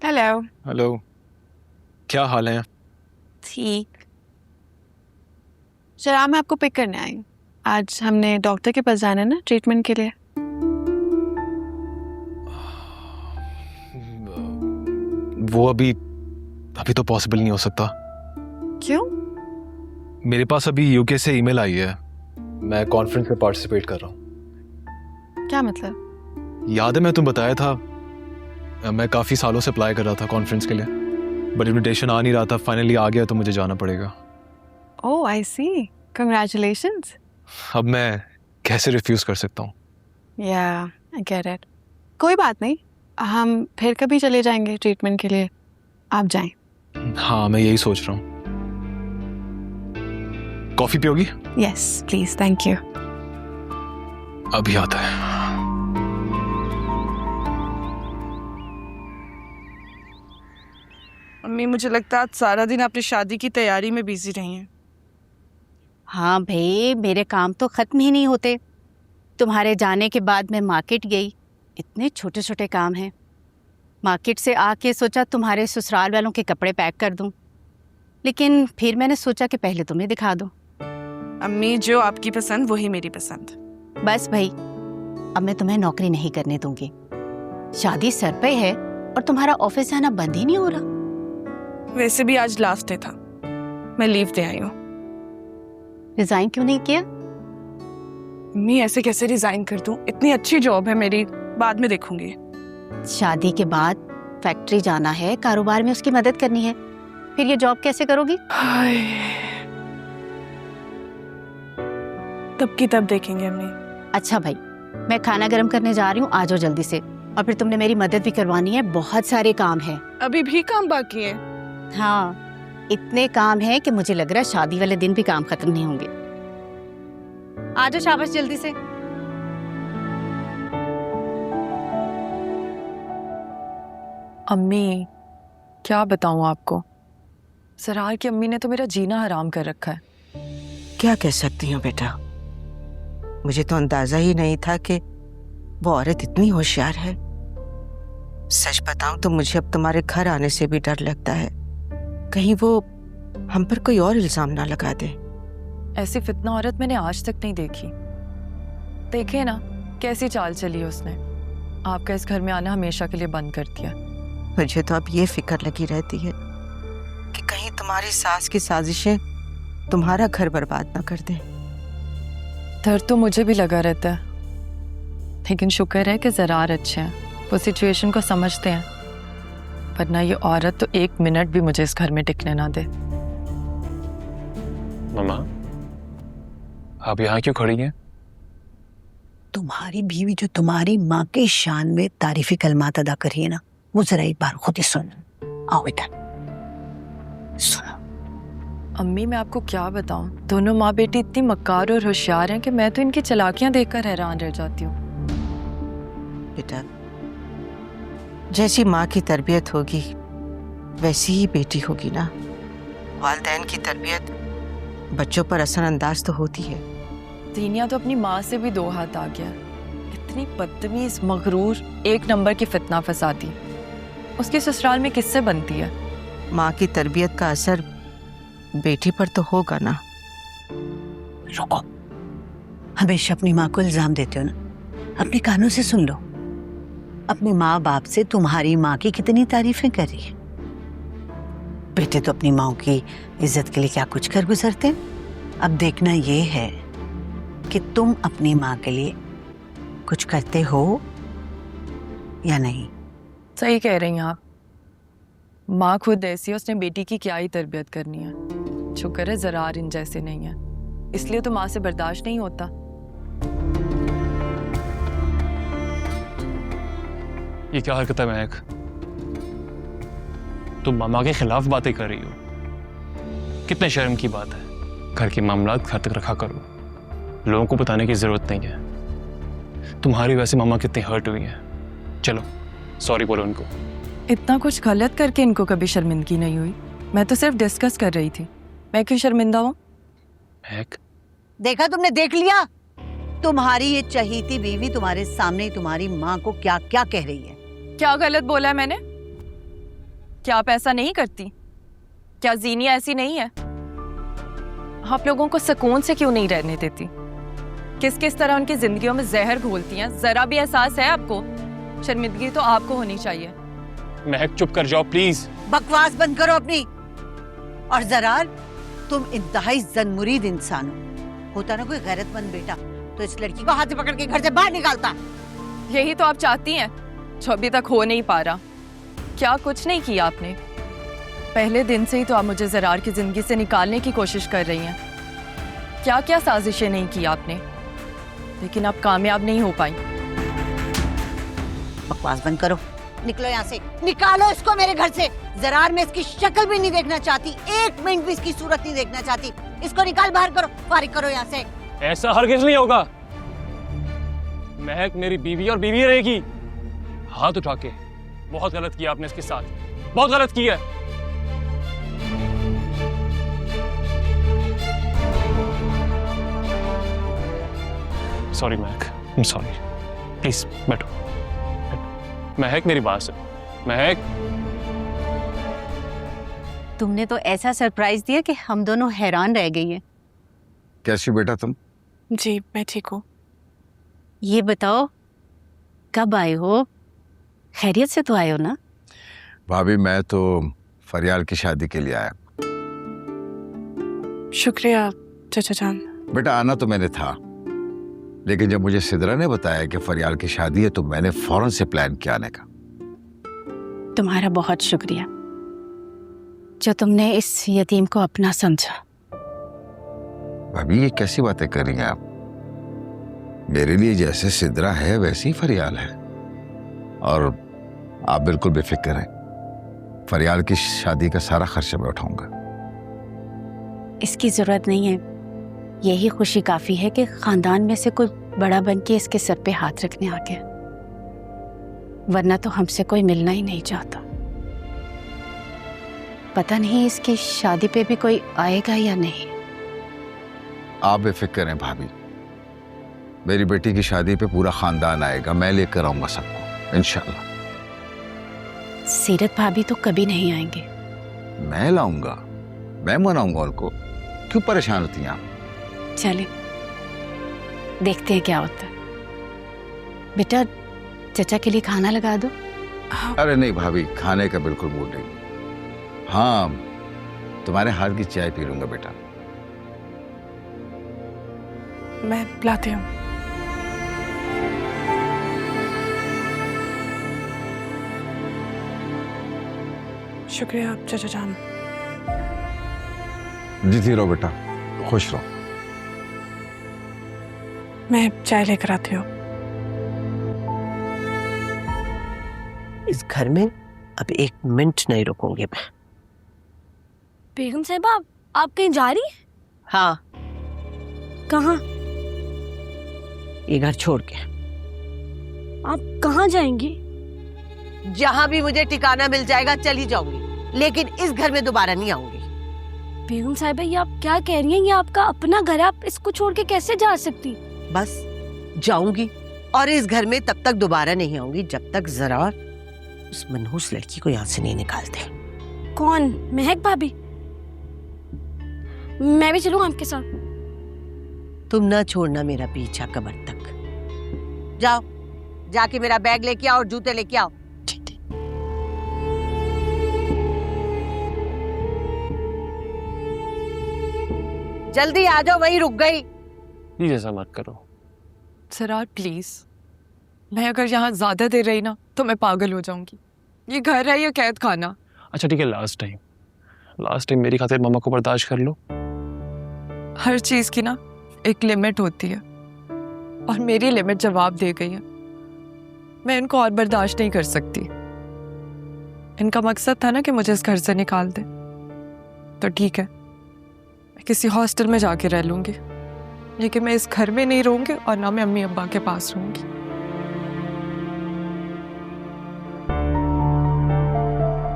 Hello. Hello. क्या हाल है? ठीक। जरा मैं आपको पिक करने आई हूँ। आज हमने डॉक्टर के पास जाना है ना ट्रीटमेंट के लिए। वो अभी अभी तो पॉसिबल नहीं हो सकता। क्यों? मेरे पास अभी यूके से ईमेल आई है। मैं कॉन्फ्रेंस में पार्टिसिपेट कर रहा हूँ। क्या मतलब? याद है मैं तुम्हें बताया था, मैं काफ़ी सालों से अप्लाई कर रहा था कॉन्फ्रेंस के लिए, बट इनविटेशन आ नहीं रहा था। फाइनली आ गया तो मुझे जाना पड़ेगा। ओह आई सी। कंग्रेचुलेशंस। अब मैं कैसे रिफ्यूज़ कर सकता हूँ? या आई गेट इट। कोई बात नहीं, हम फिर कभी चले जाएंगे ट्रीटमेंट के लिए। आप जाएं। हाँ, मैं यही सोच रहा हूँ। कॉफ़ी पियोगी? Yes please, thank you. अभी आता है। मम्मी, मुझे लगता है आज सारा दिन अपनी शादी की तैयारी में बिजी रही हैं। हाँ भाई, मेरे काम तो खत्म ही नहीं होते। तुम्हारे जाने के बाद मैं मार्केट गई, इतने छोटे छोटे काम हैं। मार्केट से आके सोचा तुम्हारे ससुराल वालों के कपड़े पैक कर दूं, लेकिन फिर मैंने सोचा कि पहले तुम्हें दिखा दूं। अम्मी, जो आपकी पसंद वही मेरी पसंद। बस भाई, अब मैं तुम्हें नौकरी नहीं करने दूंगी। शादी सर पे है और तुम्हारा ऑफिस जाना बंद ही नहीं हो रहा। वैसे भी आज लास्ट डे था, मैं लीव दे आई हूँ। रिजाइन क्यों नहीं किया? मम्मी, ऐसे कैसे रिजाइन कर दूं? इतनी अच्छी जॉब है मेरी, बाद में देखूंगी। शादी के बाद फैक्ट्री जाना है, कारोबार में उसकी मदद करनी है, फिर ये जॉब कैसे करोगी? हाय, तब की तब देखेंगे अम्मी। अच्छा भाई, मैं खाना गर्म करने जा रही हूँ, आ जाओ जल्दी से। और फिर तुमने मेरी मदद भी करवानी है, बहुत सारे काम हैं। अभी भी काम बाकी है? हाँ, इतने काम हैं कि मुझे लग रहा है शादी वाले दिन भी काम खत्म नहीं होंगे। आ जाओ शाबाश जल्दी से। अम्मी, क्या बताऊं आपको, सरार की अम्मी ने तो मेरा जीना हराम कर रखा है। क्या कह सकती हूँ बेटा, मुझे तो अंदाजा ही नहीं था कि वो औरत इतनी होशियार है। सच बताऊं तो मुझे अब तुम्हारे घर आने से भी डर लगता है, कहीं वो हम पर कोई और इल्जाम ना लगा दे। ऐसी फितना औरत मैंने आज तक नहीं देखी। देखे ना कैसी चाल चली है उसने। आपका इस घर में आना हमेशा के लिए बंद कर दिया। मुझे तो अब ये फिक्र लगी रहती है कि कहीं तुम्हारी सास की साजिशें तुम्हारा घर बर्बाद ना कर दे। डर तो मुझे भी लगा रहता है, लेकिन शुक्र है कि ज़रार अच्छे हैं, वो सिचुएशन को समझते हैं। वरना ये औरत तो एक मिनट भी मुझे इस घर में टिकने ना दे। मम्मा, आप यहाँ क्यों खड़ी हैं? तुम्हारी बीवी जो तुम्हारी माँ के शान में तारीफी कलमात अदा कर रही है ना, वो जरा एक बार खुद ही सुन। आओ बेटा सुनो। अम्मी, मैं आपको क्या बताऊं, दोनों माँ बेटी इतनी मक्कार और होशियार हैं कि मैं तो इनकी चालाकियां देखकर हैरान रह जाती हूँ। बेटा, जैसी माँ की तरबियत होगी वैसी ही बेटी होगी ना। वालिदैन की तरबियत बच्चों पर असरअंदाज तो होती है। दीनिया तो अपनी माँ से भी दो हाथ आ गया। इतनी बदतमीज, मगरूर, एक नंबर की फितना फसादी। उसके ससुराल में किससे बनती है? माँ की तरबियत का असर बेटी पर तो होगा ना। रुको, हमेशा अपनी माँ को इल्जाम देते हो ना, अपने कानों से सुन लो। अपने माँ बाप से तुम्हारी माँ की कितनी तारीफें कर रही है। बेटे तो अपनी माँ की इज्जत के लिए क्या कुछ कर गुजरते हैं। अब देखना ये है कि तुम अपनी माँ के लिए कुछ करते हो या नहीं। सही कह रही हैं आप। माँ खुद ऐसी है, उसने बेटी की क्या ही तरबियत करनी है। शुक्र है ज़रार इन जैसे नहीं है, इसलिए तो माँ से बर्दाश्त नहीं होता। ये क्या हरकत है महक? तुम मामा के खिलाफ बातें कर रही हो। कितने शर्म की बात है। घर के मामलात घर तक रखा करो, लोगों को बताने की जरूरत नहीं है। तुम्हारी वैसे मामा कितनी हर्ट हुई है। चलो सॉरी बोलो उनको। इतना कुछ गलत करके इनको कभी शर्मिंदगी नहीं हुई। मैं तो सिर्फ डिस्कस कर रही थी, मैं क्यों शर्मिंदा हूँ? महक, देखा तुमने, देख लिया। तुम्हारी ये चहीती बीवी तुम्हारे सामने तुम्हारी माँ को क्या क्या कह रही है। क्या गलत बोला है मैंने? क्या आप ऐसा नहीं करती? क्या जीनिया ऐसी नहीं है? आप लोगों को सुकून से क्यों नहीं रहने देती? किस किस तरह उनकी जिंदगियों में जहर घोलती हैं, जरा भी एहसास है आपको? शर्मिंदगी तो आपको होनी चाहिए। महक चुप कर जाओ प्लीज। बकवास बंद करो अपनी। और जरार, तुम इंतहाई जनमुरीद इंसान हो। होता ना कोई गैरतमंद बेटा तो इस लड़की को हाथ से पकड़ के घर से बाहर निकालता। यही तो आप चाहती हैं जो अभी तक हो नहीं पा रहा। क्या कुछ नहीं किया आपने? पहले दिन से ही तो आप मुझे जरार की जिंदगी से निकालने की कोशिश कर रही हैं। क्या क्या साजिशें नहीं की आपने, लेकिन आप कामयाब नहीं हो पाई। बकवास बंद करो, निकलो यहाँ से, निकालो इसको मेरे घर से। जरार मैं इसकी शक्ल भी नहीं देखना चाहती, 1 मिनट भी इसकी सूरत नहीं देखना चाहती। इसको निकाल बाहर करो, फारिग करो यहाँ से। ऐसा हरगिज नहीं होगा। महक मेरी बीवी और बीवी रहेगी। हाथ उठा के बहुत गलत किया आपने इसके साथ, बहुत गलत किया। Sorry Mahak, I am sorry. Please बैठो। महक मेरी बात सुन। महक, तुमने तो ऐसा सरप्राइज दिया कि हम दोनों हैरान रह गई हैं। कैसी बेटा तुम? जी मैं ठीक हूँ। ये बताओ कब आए हो? खैरियत से तो आए हो ना? भाभी मैं तो फरियाल की शादी के लिए आया। शुक्रिया चाचा जान। बेटा आना तो मैंने था, लेकिन जब मुझे सिद्रा ने बताया कि फरियाल की शादी है तो मैंने फौरन से प्लान किया आने का। तुम्हारा बहुत शुक्रिया जो तुमने इस यतीम को अपना समझा। भाभी ये कैसी बातें कर रही हैं आप? मेरे लिए जैसे सिद्रा है वैसी फरियाल है, और आप बिल्कुल बेफिक्र हैं। फरियाल की शादी का सारा खर्चा मैं उठाऊंगा। इसकी जरूरत नहीं है, यही खुशी काफी है कि खानदान में से कोई बड़ा बन के इसके सर पे हाथ रखने आ गया, वरना तो हमसे कोई मिलना ही नहीं चाहता। पता नहीं इसकी शादी पे भी कोई आएगा या नहीं। आप बेफिक्र हैं भाभी, मेरी बेटी की शादी पे पूरा खानदान आएगा, मैं लेकर आऊंगा सबको इंशाल्लाह। सीरत भाभी तो कभी नहीं आएंगे। मैं लाऊंगा, मैं मनाऊंगा उनको। क्यों परेशान होती हैं आप? चले देखते हैं क्या होता है। बेटा चचा के लिए खाना लगा दो। अरे नहीं भाभी, खाने का बिल्कुल मूड नहीं। हाँ, तुम्हारे हाथ की चाय पी लूंगा बेटा। मैं पिलाती हूँ। शुक्रिया चाचा जान। जीती रहो बेटा, खुश रहो। मैं चाय लेकर आती हूँ। इस घर में अब 1 मिनट नहीं रुकूंगी मैं। बेगम साहिबा आप कहीं जा रही? हाँ, कहाँ? ये घर छोड़ के। आप कहाँ जाएंगी? जहां भी मुझे ठिकाना मिल जाएगा चली जाऊंगी, लेकिन इस घर में दोबारा नहीं आऊंगी। बेगम साहिबा ये आप क्या कह रही हैं? ये आपका अपना घर है, आप इसको छोड़ के कैसे जा सकती? बस जाऊंगी, और इस घर में तब तक दोबारा नहीं आऊंगी जब तक जरा उस मनहूस लड़की को यहाँ से नहीं निकालते। कौन? महक भाभी? मैं भी चलूं आपके साथ? तुम ना छोड़ना मेरा पीछा कब्र तक। जाओ, जाके मेरा बैग लेके आओ और जूते लेके आओ। जल्दी आ जाओ, वहीं रुक गई। प्लीज ऐसा मत करो। सरार प्लीज, मैं अगर यहाँ ज्यादा देर रही ना तो मैं पागल हो जाऊंगी। ये घर है या कैद खाना? अच्छा ठीक है, लास्ट टाइम मेरी खातिर मामा को बर्दाश्त कर लो। हर चीज की ना एक लिमिट होती है, और मेरी लिमिट जवाब दे गई है। मैं इनको और बर्दाश्त नहीं कर सकती। इनका मकसद था ना कि मुझे इस घर से निकाल दे, तो ठीक है मैं किसी हॉस्टल में जाके रह लूंगी, लेकिन मैं इस घर में नहीं रहूंगी और ना मैं अम्मी अब्बा के पास रहूंगी।